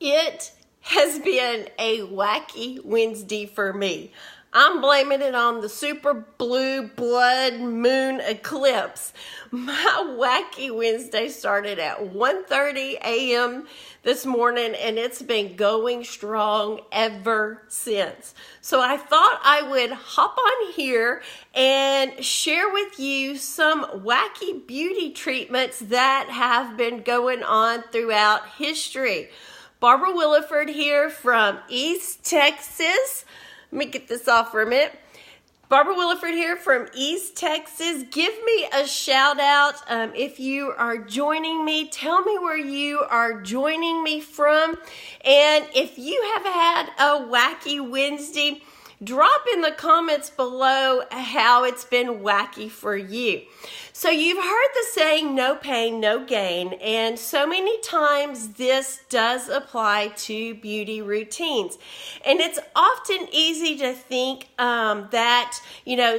It has been a wacky Wednesday for me. I'm blaming it on the super blue blood moon eclipse. My wacky Wednesday started at 1:30 a.m. this morning and it's been going strong ever since. So I thought I would hop on here and share with you some wacky beauty treatments that have been going on throughout history. Barbara Williford here from East Texas. Let me get this off for a minute. Barbara Williford here from East Texas. Give me a shout out if you are joining me. Tell me where you are joining me from. And if you have had a wacky Wednesday, drop in the comments below how it's been wacky for you. So you've heard the saying, no pain, no gain. And so many times this does apply to beauty routines. And it's often easy to think that,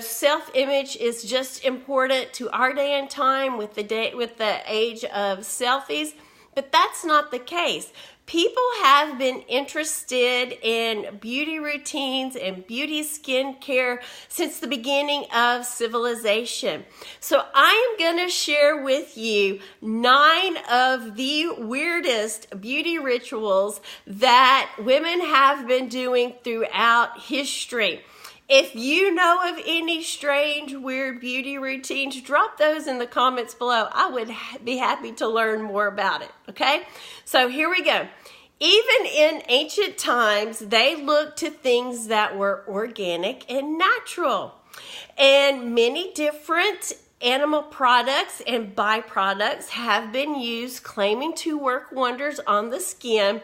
self-image is just important to our day and time with the age of selfies. But that's not the case. People have been interested in beauty routines and beauty skincare since the beginning of civilization. So I am going to share with you 9 of the weirdest beauty rituals that women have been doing throughout history. If you know of any strange, weird beauty routines, drop those in the comments below. I would be happy to learn more about it, okay? So here we go. Even in ancient times, they looked to things that were organic and natural. And many different animal products and byproducts have been used, claiming to work wonders on the skin.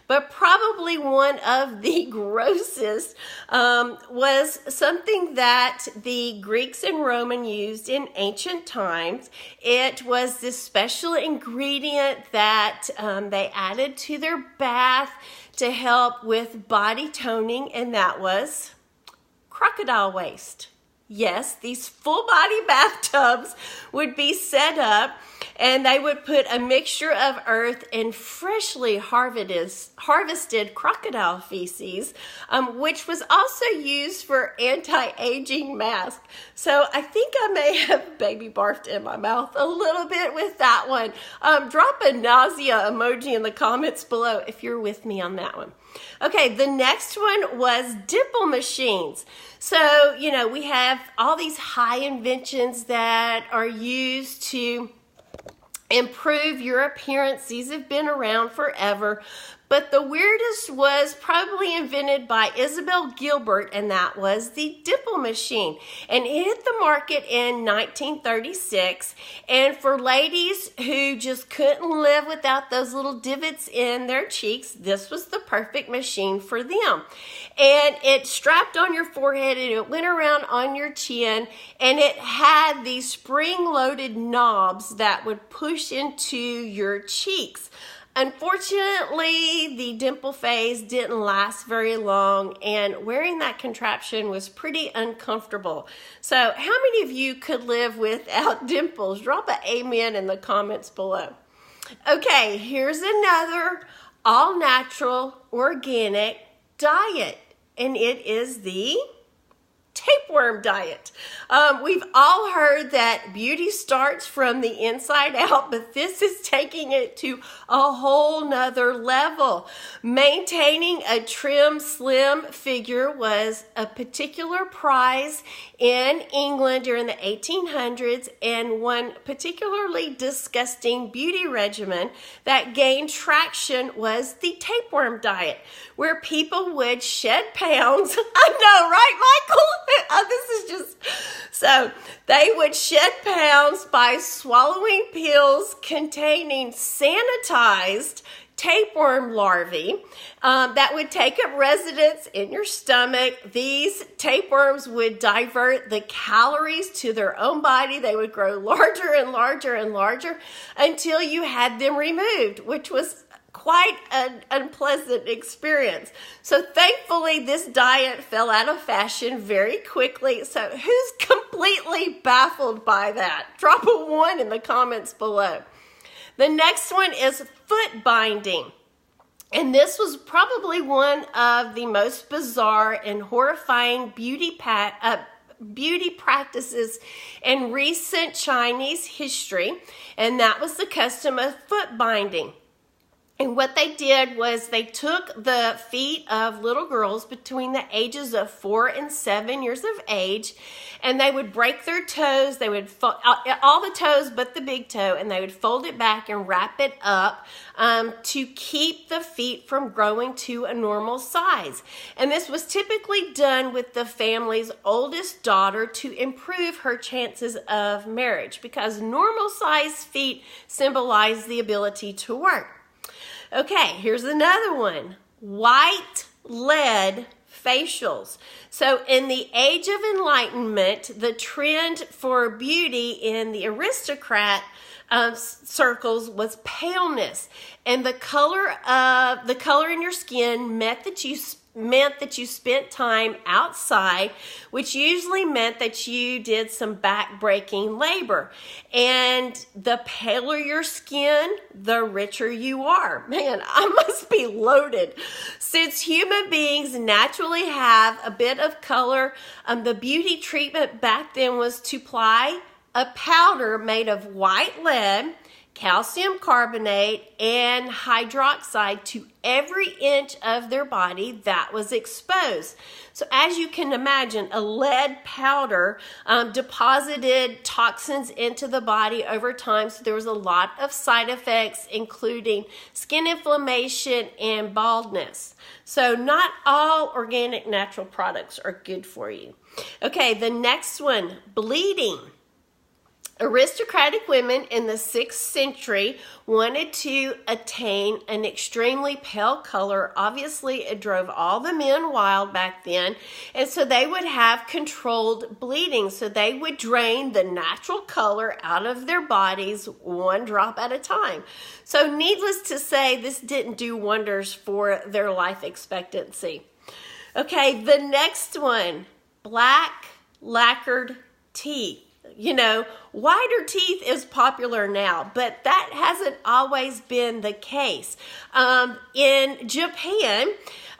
But probably one of the grossest was something that the Greeks and Romans used in ancient times. It was this special ingredient that they added to their bath to help with body toning, and that was crocodile waste. Yes, these full body bathtubs would be set up and they would put a mixture of earth and freshly harvested crocodile feces, which was also used for anti-aging masks. So I think I may have baby barfed in my mouth a little bit with that one. Drop a nausea emoji in the comments below if you're with me on that one. Okay, the next one was dimple machines. So, we have all these high inventions that are used to improve your appearance. These have been around forever. But the weirdest was probably invented by Isabel Gilbert, and that was the dimple machine. And it hit the market in 1936. And for ladies who just couldn't live without those little divots in their cheeks, this was the perfect machine for them. And it strapped on your forehead and it went around on your chin, and it had these spring-loaded knobs that would push into your cheeks. Unfortunately, the dimple phase didn't last very long, and wearing that contraption was pretty uncomfortable. So how many of you could live without dimples? Drop an amen in the comments below. Okay, here's another all-natural, organic diet, and it is the tapeworm diet. We've all heard that beauty starts from the inside out, but this is taking it to a whole nother level. Maintaining a trim, slim figure was a particular prize in England during the 1800s, and one particularly disgusting beauty regimen that gained traction was the tapeworm diet, where people would shed pounds. I know, right, Michael? This is just... So they would shed pounds by swallowing pills containing sanitized tapeworm larvae that would take up residence in your stomach. These tapeworms would divert the calories to their own body. They would grow larger and larger and larger until you had them removed, which was quite an unpleasant experience. So thankfully, this diet fell out of fashion very quickly. So who's completely baffled by that? Drop a 1 in the comments below. The next one is foot binding. And this was probably one of the most bizarre and horrifying beauty practices in recent Chinese history, and that was the custom of foot binding. And what they did was they took the feet of little girls between the ages of 4 and 7 years of age, and they would break their toes. They would all the toes but the big toe, and they would fold it back and wrap it up to keep the feet from growing to a normal size. And this was typically done with the family's oldest daughter to improve her chances of marriage, because normal size feet symbolize the ability to work. Okay, here's another one. White lead facials. So in the Age of Enlightenment, the trend for beauty in the aristocrat circles was paleness, and the color in your skin meant that you spent time outside, which usually meant that you did some back-breaking labor. And the paler your skin, the richer you are. Man, I must be loaded. Since human beings naturally have a bit of color, the beauty treatment back then was to apply a powder made of white lead, calcium carbonate, and hydroxide to every inch of their body that was exposed. So as you can imagine, a lead powder deposited toxins into the body over time, so there was a lot of side effects, including skin inflammation and baldness. So not all organic natural products are good for you. Okay, the next one, bleeding. Aristocratic women in the 6th century wanted to attain an extremely pale color. Obviously, it drove all the men wild back then, and so they would have controlled bleeding. So they would drain the natural color out of their bodies one drop at a time. So needless to say, this didn't do wonders for their life expectancy. Okay, the next one, black lacquered teeth. You know, whiter teeth is popular now, but that hasn't always been the case. In Japan,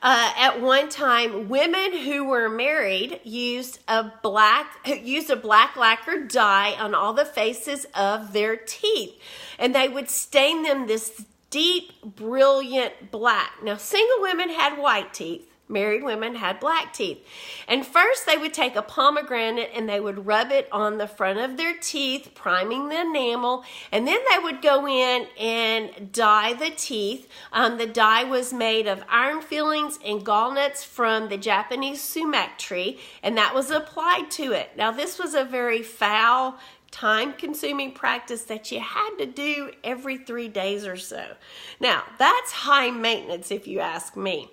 at one time, women who were married used a black lacquer dye on all the faces of their teeth, and they would stain them this deep, brilliant black. Now, single women had white teeth. Married women had black teeth. And first they would take a pomegranate and they would rub it on the front of their teeth, priming the enamel, and then they would go in and dye the teeth. The dye was made of iron fillings and gallnuts from the Japanese sumac tree, and that was applied to it. Now this was a very foul, time-consuming practice that you had to do every 3 days or so. Now that's high maintenance if you ask me.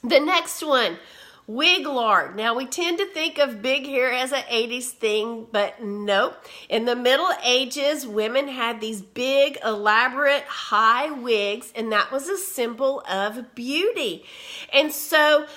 The next one, wig lard. Now, we tend to think of big hair as an 80s thing, but nope. In the Middle Ages, women had these big, elaborate, high wigs, and that was a symbol of beauty. And so,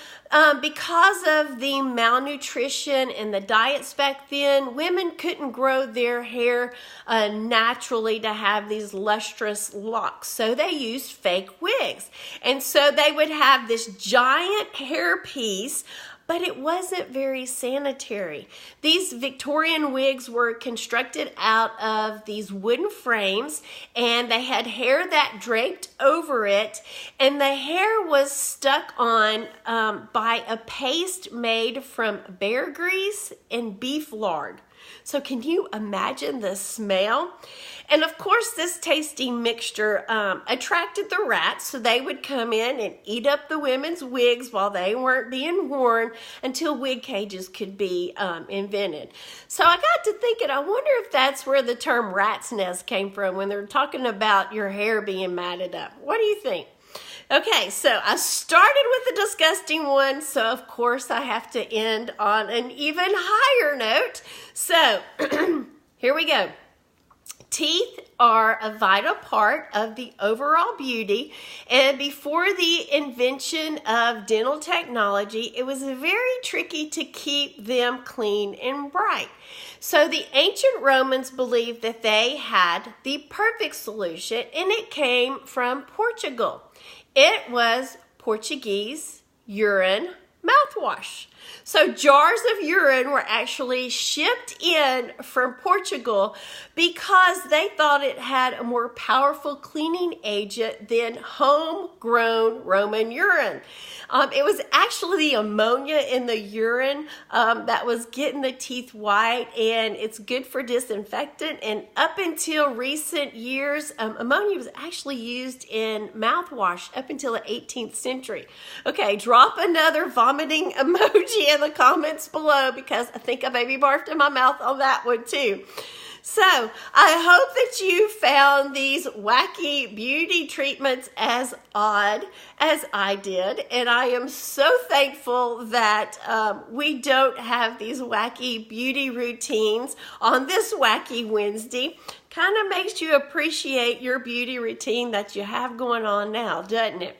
because of the malnutrition and the diets back then, women couldn't grow their hair naturally to have these lustrous locks. So they used fake wigs. And so they would have this giant hair piece, but it wasn't very sanitary. These Victorian wigs were constructed out of these wooden frames, and they had hair that draped over it, and the hair was stuck on by a paste made from bear grease and beef lard. So can you imagine the smell? And of course, this tasty mixture attracted the rats, so they would come in and eat up the women's wigs while they weren't being worn until wig cages could be invented. So I got to thinking, I wonder if that's where the term rat's nest came from when they're talking about your hair being matted up. What do you think? Okay, so I started with a disgusting one, so of course I have to end on an even higher note. So, here we go. Teeth are a vital part of the overall beauty, and before the invention of dental technology, it was very tricky to keep them clean and bright. So the ancient Romans believed that they had the perfect solution, and it came from Portugal. It was Portuguese urine mouthwash. So jars of urine were actually shipped in from Portugal because they thought it had a more powerful cleaning agent than homegrown Roman urine. It was actually the ammonia in the urine that was getting the teeth white, and it's good for disinfectant. And up until recent years, ammonia was actually used in mouthwash up until the 18th century. Okay, drop another vomiting emoji in the comments below because I think I maybe barfed in my mouth on that one too. So I hope that you found these wacky beauty treatments as odd as I did, and I am so thankful that we don't have these wacky beauty routines on this Wacky Wednesday. Kind of makes you appreciate your beauty routine that you have going on now, doesn't it?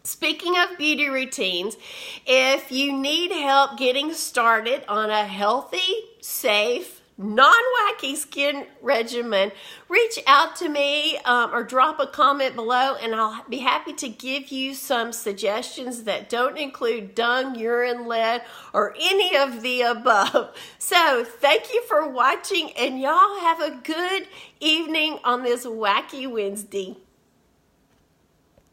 Speaking of beauty routines, if you need help getting started on a healthy, safe, non-wacky skin regimen, reach out to me or drop a comment below, and I'll be happy to give you some suggestions that don't include dung, urine, lead, or any of the above. So thank you for watching, and y'all have a good evening on this Wacky Wednesday.